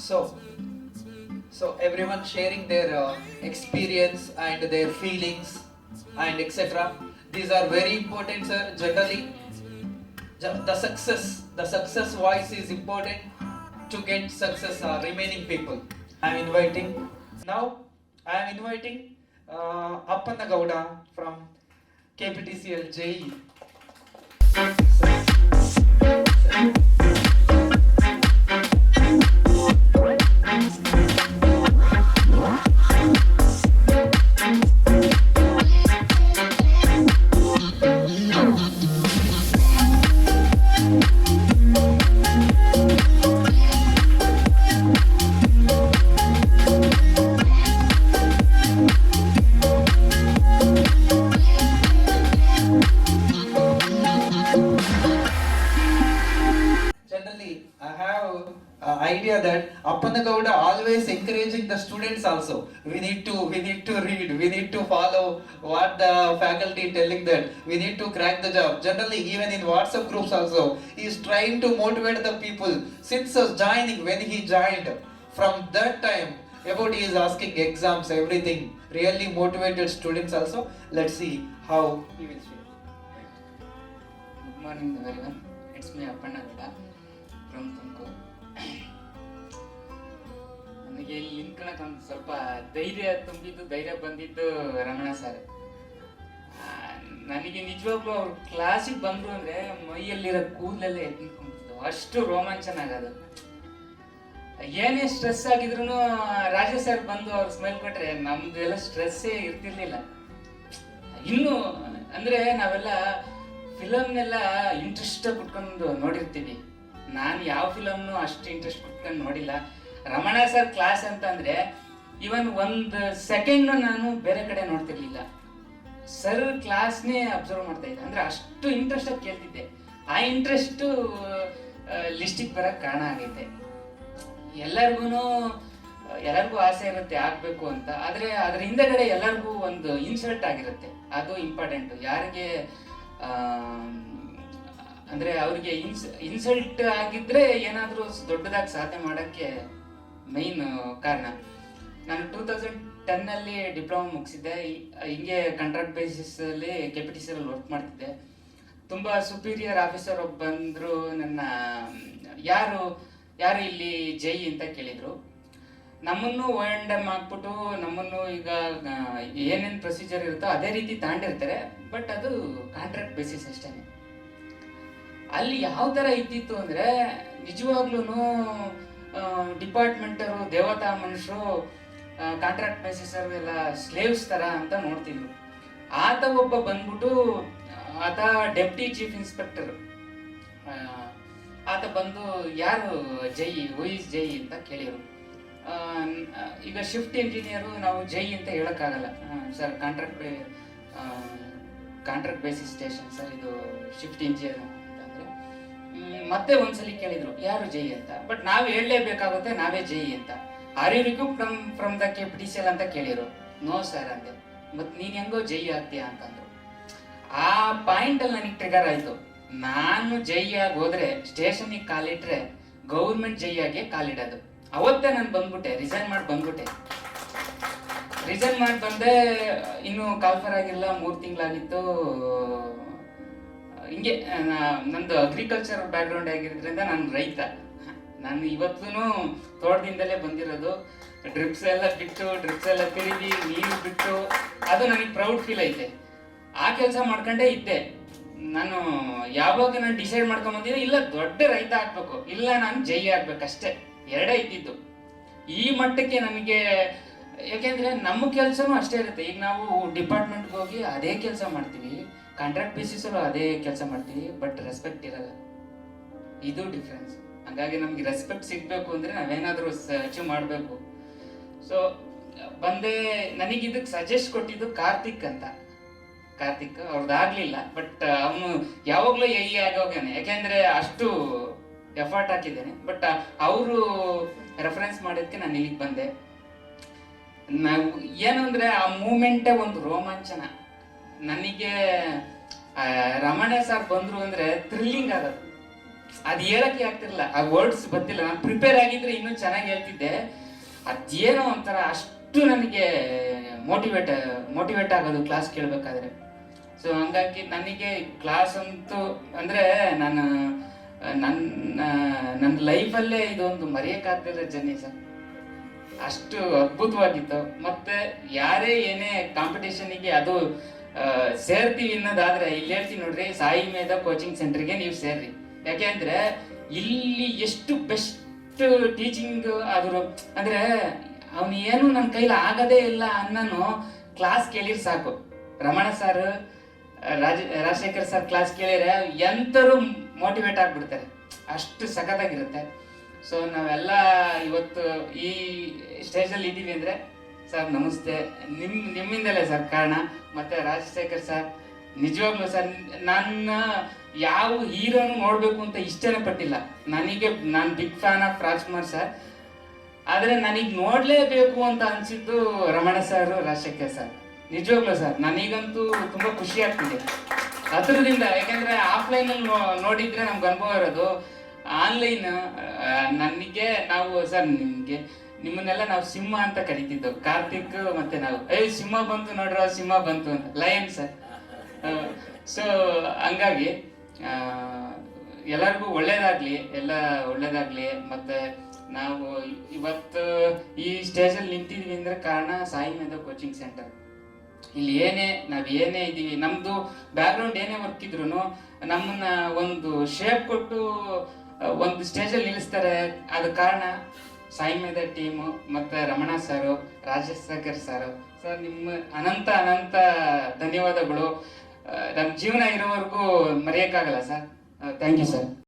So, so everyone sharing their experience and their feelings and etc. These are very important, sir. Generally, the success voice is important to get success. Remaining people. I am inviting now. I am inviting Appanna Gowda from KPTCL JE. Generally, I have idea that Appanna Gowda always encouraging the students also. We need to read. We need to follow what the faculty telling that. We need to crack the job. Generally, even in WhatsApp groups also, he is trying to motivate the people. Since joining, when he joined, from that time, about he is asking exams, everything. Really motivated students also. Let's see how he will share. Good morning everyone. It's me Appanna Gowda from Tumakuru. ನನಗೆ ಇಲ್ಲಿ ನಿಂತ್ಕೊಳ್ಳೋಕೆ ಒಂದು ಸ್ವಲ್ಪ ಧೈರ್ಯ ಬಂದಿದ್ದು Ramana sir. ನನಗೆ ನಿಜವಾಗ್ಲೂ ಅವ್ರು ಕ್ಲಾಸಿಗೆ ಬಂದರು ಅಂದರೆ ಮೈಯಲ್ಲಿರೋ ಕೂದಲೆಲ್ಲ ಎದ್ದು ನಿಂತ್ಕೊಂಡ್ಬಿಡ್ತು, ಅಷ್ಟು ರೋಮಾಂಚನ ಆಗೋದು. ಏನೇ ಸ್ಟ್ರೆಸ್ ಆಗಿದ್ರು ರಾಜೇಶ್ ಸರ್ ಬಂದು ಅವ್ರು ಸ್ಮೈಲ್ ಕೊಟ್ಟರೆ ನಮ್ದೆಲ್ಲ ಸ್ಟ್ರೆಸ್ಸೇ ಇರ್ತಿರ್ಲಿಲ್ಲ. ಇನ್ನು ಅಂದರೆ ನಾವೆಲ್ಲ ಫಿಲಮ್ನೆಲ್ಲ ಇಂಟ್ರೆಸ್ಟ್ ಕುಟ್ಕೊಂಡು ನೋಡಿರ್ತೀವಿ. ನಾನು ಯಾವ ಫಿಲಮ್ನು ಅಷ್ಟು ಇಂಟ್ರೆಸ್ಟ್ ಕುಟ್ಕೊಂಡು ನೋಡಿಲ್ಲ. ರಮಣ ಸರ್ ಕ್ಲಾಸ್ ಅಂತಂದರೆ ಇವನ್ ಒಂದು ಸೆಕೆಂಡು ನಾನು ಬೇರೆ ಕಡೆ ನೋಡ್ತಿರ್ಲಿಲ್ಲ. ಸರ್ ಕ್ಲಾಸ್ನೇ ಅಬ್ಸರ್ವ್ ಮಾಡ್ತಾ ಇದ್ದೆ, ಅಂದರೆ ಅಷ್ಟು ಇಂಟ್ರೆಸ್ಟಾಗಿ ಕೇಳ್ತಿದ್ದೆ. ಆ ಇಂಟ್ರೆಸ್ಟು ಲಿಸ್ಟಿಗೆ ಬರೋಕ್ಕೆ ಕಾರಣ ಆಗೈತೆ. ಎಲ್ಲರಿಗೂ ಆಸೆ ಇರುತ್ತೆ ಆಗಬೇಕು ಅಂತ, ಆದರೆ ಅದರ ಹಿಂದೆಗಡೆ ಎಲ್ಲರಿಗೂ ಒಂದು ಇನ್ಸಲ್ಟ್ ಆಗಿರುತ್ತೆ. ಅದು ಇಂಪಾರ್ಟೆಂಟು. ಯಾರಿಗೆ ಅಂದರೆ ಅವ್ರಿಗೆ ಇನ್ಸಲ್ಟ್ ಆಗಿದ್ದರೆ ಏನಾದರೂ ದೊಡ್ಡದಾಗಿ ಸಾಧನೆ ಮಾಡೋಕ್ಕೆ ಮೈನ್ ಕಾರಣ. ನಾನು 2010 ಡಿಪ್ಲೊಮಾ ಮುಗಿಸಿದ್ದೆ. ಹಿಂಗೆ ಕಾಂಟ್ರಾಕ್ಟ್ ಬೇಸಿಸಲ್ಲಿ KPTCL ವರ್ಕ್ ಮಾಡ್ತಿದ್ದೆ. ತುಂಬ ಸುಪೀರಿಯರ್ ಆಫೀಸರ್ ಒಬ್ಬ ಬಂದರು. ನನ್ನ ಯಾರು ಇಲ್ಲಿ ಜೈ ಅಂತ ಕೇಳಿದರು. ನಮ್ಮನ್ನು O&M ಹಾಕ್ಬಿಟ್ಟು ನಮ್ಮನ್ನು ಈಗ ಏನೇನು ಪ್ರೊಸೀಜರ್ ಇರುತ್ತೋ ಅದೇ ರೀತಿ ತಾಂಡಿರ್ತಾರೆ, ಬಟ್ ಅದು ಕಾಂಟ್ರಾಕ್ಟ್ ಬೇಸಿಸ್ ಅಷ್ಟೇ. ಅಲ್ಲಿ ಯಾವ ಥರ ಇದ್ದಿತ್ತು ಅಂದರೆ ನಿಜವಾಗ್ಲೂ ಡಿಪಾರ್ಟ್ಮೆಂಟರು ದೇವತಾ ಮನುಷ್ಯರು ಕಾಂಟ್ರಾಕ್ಟ್ ಬೇಸಿಸರು ಎಲ್ಲ ಸ್ಲೇವ್ಸ್ ಥರ ಅಂತ ನೋಡ್ತಿದ್ರು. ಆತ ಒಬ್ಬ ಬಂದ್ಬಿಟ್ಟು ಆತ ಡೆಪ್ಟಿ ಚೀಫ್ ಇನ್ಸ್ಪೆಕ್ಟರ್. ಆತ ಬಂದು ಯಾರು ಜೈ, ಹೂ ಇಸ್ ಜೈ ಅಂತ ಕೇಳಿದರು. ಈಗ ಶಿಫ್ಟ್ ಇಂಜಿನಿಯರು ನಾವು ಜೈ ಅಂತ ಹೇಳೋಕ್ಕಾಗಲ್ಲ sir, contract basis station sir, ಇದು ಶಿಫ್ಟ್ ಇಂಜಿನಿಯರ್ ಅಂತಂದರೆ. ಮತ್ತೆ ಒಂದ್ಸಲಿ ಕೇಳಿದರು ಯಾರು ಜೈ ಅಂತ, ಬಟ್ ನಾವು ಹೇಳಲೇಬೇಕಾಗುತ್ತೆ ನಾವೇ ಜೈ ಅಂತ. Are you recruit from the KPTCL ಅಂತ ಕೇಳಿರು. ನೋ ಸರ್ ಅಂದೆ. ಮತ್ತು ನೀನು ಹೆಂಗೋ ಜೈ ಆಗ್ತೀಯಾ ಅಂತಂದರು. ಆ ಪಾಯಿಂಟಲ್ಲಿ ನನಗೆ ಟ್ರಿಗರ್ ಆಯಿತು. ನಾನು ಜೈ ಆಗಿ ಹೋದರೆ ಸ್ಟೇಷನಿಗೆ ಕಾಲಿಟ್ರೆ ಗೌರ್ಮೆಂಟ್ ಜೈ ಆಗಿ ಕಾಲಿಡೋದು. ಅವತ್ತೇ ನಾನು ಬಂದ್ಬಿಟ್ಟೆ, ರಿಸೈನ್ ಮಾಡಿ ಬಂದೆ. ಇನ್ನೂ ಕಾಲ್ಫರ್ ಆಗಿಲ್ಲ, 3 ತಿಂಗಳಾಗಿತ್ತು. ಹಿಂಗೆ ನಂದು ಅಗ್ರಿಕಲ್ಚರ್ ಬ್ಯಾಕ್ಗ್ರೌಂಡ್ ಆಗಿರೋದ್ರಿಂದ ನಾನು ರೈತ. ನಾನು ಇವತ್ತೂ ತೋಟದಿಂದಲೇ ಬಂದಿರೋದು. ಡ್ರಿಪ್ಸ್ ಎಲ್ಲ ತಿರುಗಿ ನೀರು ಬಿಟ್ಟು ಅದು ನನಗೆ ಪ್ರೌಡ್ ಫೀಲ್ ಐತೆ. ಆ ಕೆಲಸ ಮಾಡ್ಕೊಂಡೇ ಇದ್ದೆ. ನಾನು ಯಾವಾಗ ನಾನು ಡಿಸೈಡ್ ಮಾಡ್ಕೊಂಬಂದಿದ್ದೆ, ಇಲ್ಲ ದೊಡ್ಡ ರೈತ ಆಗ್ಬೇಕು, ಇಲ್ಲ ನಾನು ಜೈ ಆಗ್ಬೇಕಷ್ಟೇ, ಎರಡೇ ಇದ್ದಿದ್ದು. ಈ ಮಟ್ಟಕ್ಕೆ ನನಗೆ, ಯಾಕೆಂದರೆ ನಮ್ಮ ಕೆಲಸನೂ ಅಷ್ಟೇ ಇರುತ್ತೆ. ಈಗ ನಾವು ಡಿಪಾರ್ಟ್ಮೆಂಟ್ಗೆ ಹೋಗಿ ಅದೇ ಕೆಲಸ ಮಾಡ್ತೀವಿ, ಕಾಂಟ್ರಾಕ್ಟ್ ಬೇಸಿಸಲ್ಲೂ ಅದೇ ಕೆಲಸ ಮಾಡ್ತೀವಿ, ಬಟ್ ರೆಸ್ಪೆಕ್ಟ್ ಇರಲ್ಲ. ಇದು ಡಿಫ್ರೆನ್ಸ್. ಹಾಗಾಗಿ ನಮಗೆ ರೆಸ್ಪೆಕ್ಟ್ ಸಿಗಬೇಕು ಅಂದರೆ ನಾವೇನಾದರೂ ಅಚೀವ್ ಮಾಡಬೇಕು. ಸೊ ಬಂದೆ. ನನಗೆ ಇದಕ್ಕೆ ಸಜೆಸ್ಟ್ ಕೊಟ್ಟಿದ್ದು ಕಾರ್ತಿಕ್ ಅವ್ರದ್ದಾಗಲಿಲ್ಲ, ಬಟ್ ಅವನು ಯಾವಾಗಲೂ ಆಗೋಗೇನೆ, ಯಾಕೆಂದರೆ ಅಷ್ಟು ಎಫರ್ಟ್ ಹಾಕಿದ್ದೇನೆ. ಬಟ್ ಅವರು ರೆಫರೆನ್ಸ್ ಮಾಡಿದ್ದಕ್ಕೆ ನಾನು ಇಲ್ಲಿಗೆ ಬಂದೆ. ನಾವು ಏನು ಅಂದರೆ ಆ ಮೂಮೆಂಟೇ ಒಂದು ರೋಮಾಂಚನ. ನನಗೆ ರಮಣ ಸರ್ ಬಂದರು ಅಂದರೆ ಥ್ರಿಲ್ಲಿಂಗ್ ಆಗೋದು. ಅದು ಹೇಳಕ್ಕೆ ಆಗ್ತಿರಲಿಲ್ಲ, ಆ ವರ್ಡ್ಸ್ ಗೊತ್ತಿಲ್ಲ. ನಾನು ಪ್ರಿಪೇರ್ ಆಗಿದ್ರೆ ಇನ್ನೂ ಚೆನ್ನಾಗಿ ಹೇಳ್ತಿದ್ದೆ. ಅದೇನೋ ಒಂಥರ ಅಷ್ಟು ನನಗೆ ಮೋಟಿವೇಟ್ ಆಗೋದು ಕ್ಲಾಸ್ ಕೇಳಬೇಕಾದ್ರೆ. ಸೊ ಹಂಗಾಗಿ ನನಗೆ ಕ್ಲಾಸ್ ಅಂತೂ ಅಂದರೆ ನನ್ನ ಲೈಫಲ್ಲೇ ಇದೊಂದು ಮರೆಯೋಕ್ಕಾಗ್ತಿರೋ ಜರ್ನಿ ಸರ್. ಅಷ್ಟು ಅದ್ಭುತವಾಗಿತ್ತು. ಮತ್ತೆ ಯಾರೇ ಏನೇ ಕಾಂಪಿಟೇಷನ್ಗೆ ಅದು ಸೇರ್ತೀವಿ ಅನ್ನೋದಾದ್ರೆ ಇಲ್ಲಿ ಹೇಳ್ತೀನಿ ನೋಡ್ರಿ, ಸಾಯಿ ಮೇಧ ಕೋಚಿಂಗ್ ಸೆಂಟರ್ಗೆ ನೀವು ಸೇರ್ರಿ. ಯಾಕೆಂದ್ರೆ ಇಲ್ಲಿ ಎಷ್ಟು ಬೆಸ್ಟ್ ಟೀಚಿಂಗ್ ಆದ್ರು ಅಂದ್ರೆ ಅವನು ಏನು ನನ್ನ ಕೈಲಿ ಆಗದೇ ಇಲ್ಲ ಅನ್ನೋನು ಕ್ಲಾಸ್ ಕೇಳಿರ್ ಸಾಕು. Ramana sir, Rajashekhar sir class ಕೇಳಿದ್ರೆ ಎಂತರೂ ಮೋಟಿವೇಟ್ ಆಗ್ಬಿಡ್ತಾರೆ, ಅಷ್ಟು ಸಖತ್ತಾಗಿರುತ್ತೆ. ಸೊ ನಾವೆಲ್ಲ ಇವತ್ತು ಈ ಸ್ಟೇಜಲ್ಲಿ ಇದ್ದೀವಿ ಅಂದರೆ ಸರ್ ನಮಸ್ತೆ, ನಿಮ್ಮಿಂದಲೇ ಸರ್ ಕಾರಣ. ಮತ್ತು ರಾಜಶೇಖರ್ ಸರ್ ನಿಜವಾಗ್ಲೂ ಸರ್, ನನ್ನ ಯಾವ ಹೀರೋನು ನೋಡಬೇಕು ಅಂತ ಇಷ್ಟನೇ ಪಟ್ಟಿಲ್ಲ. ನಾನು big fan of Rajkumar sir. ಆದರೆ ನನಗೆ ನೋಡಲೇಬೇಕು ಅಂತ ಅನಿಸಿದ್ದು ರಮಣ ಸರ್, ರಾಜಶೇಖರ್ ಸರ್. ನಿಜವಾಗ್ಲೂ ಸರ್ ನನಗಂತೂ ತುಂಬ ಖುಷಿ ಆಗ್ತಿದೆ ಹತ್ರದಿಂದ. ಯಾಕೆಂದರೆ ಆಫ್ಲೈನಲ್ಲಿ ನೋಡಿದರೆ ನಮ್ಗೆ ಅನುಭವ ಇರೋದು. ಆನ್ಲೈನ್ ನನಗೆ ನಾವು ಸರ್ ನಿಮ್ಮನ್ನೆಲ್ಲ ನಾವು ಸಿಂಹ ಅಂತ ಕರಿತಿದ್ದೆವು. ಕಾರ್ತಿಕ್ ಮತ್ತೆ ನಾವು ಸಿಂಹ ಬಂತು ನೋಡ್ರ, ಸಿಂಹ ಬಂತು ಅಂತ, ಲಯನ್ ಸರ್. ಸೊ ಹಂಗಾಗಿ ಎಲ್ಲರಿಗೂ ಒಳ್ಳೇದಾಗ್ಲಿ. ಮತ್ತೆ ನಾವು ಇವತ್ತು ಈ ಸ್ಟೇಜಲ್ಲಿ ನಿಂತಿದ್ವಿ ಅಂದ್ರೆ ಕಾರಣ ಸಾಯಿ ಮೇಧ ಕೋಚಿಂಗ್ ಸೆಂಟರ್. ಇಲ್ಲಿ ನಾವ್ ಏನೇ ಇದೀವಿ, ನಮ್ದು ಬ್ಯಾಕ್ಗ್ರೌಂಡ್ ಏನೇ ವರ್ಕ್ ಇದ್ರು ನಮ್ಮನ್ನ ಒಂದು ಶೇಪ್ ಕೊಟ್ಟು ಒಂದು ಸ್ಟೇಜಲ್ಲಿ ನಿಲ್ಲಿಸ್ತಾರೆ. ಅದ ಕಾರಣ ಸಾಯಿ ಮೇಧ ಟೀಮು, ಮತ್ತೆ ರಮಣ ಸರು, ರಾಜಶೇಖರ್ ಸರ್. ನಿಮ್ಮ ಅನಂತ ಧನ್ಯವಾದಗಳು. ನಮ್ಮ ಜೀವನ ಇರೋವರೆಗೂ ಮರೆಯೋಕ್ಕಾಗಲ್ಲ ಸರ್. Thank you sir.